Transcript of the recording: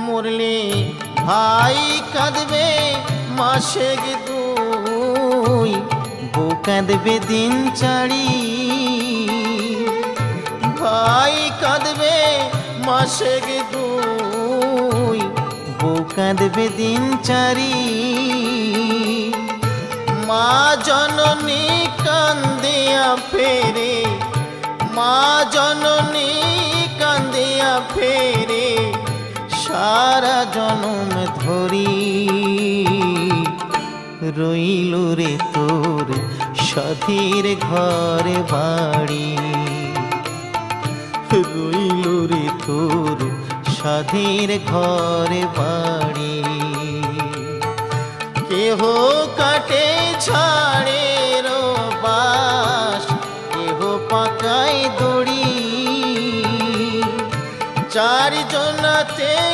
মরলে ভাই কাঁদবে মাসে দুই, বউ কাঁদবে দিন চারি। ভাই কাঁদবে মাসে দুই, বউ কাঁদবে দিন চারি। মা জননী কান্দিয়া ফেরে, মা জননী কান্দিয়া ফেরে সারা জনম ধরি। রইল রে তোর সাথীর ঘরে বাড়ি, রইল রে তোর সাধীর ঘরে বাড়ি। কেহ কাটে ছাড়ে বাস, কেহ পাকায় দড়ি, চারজনাতে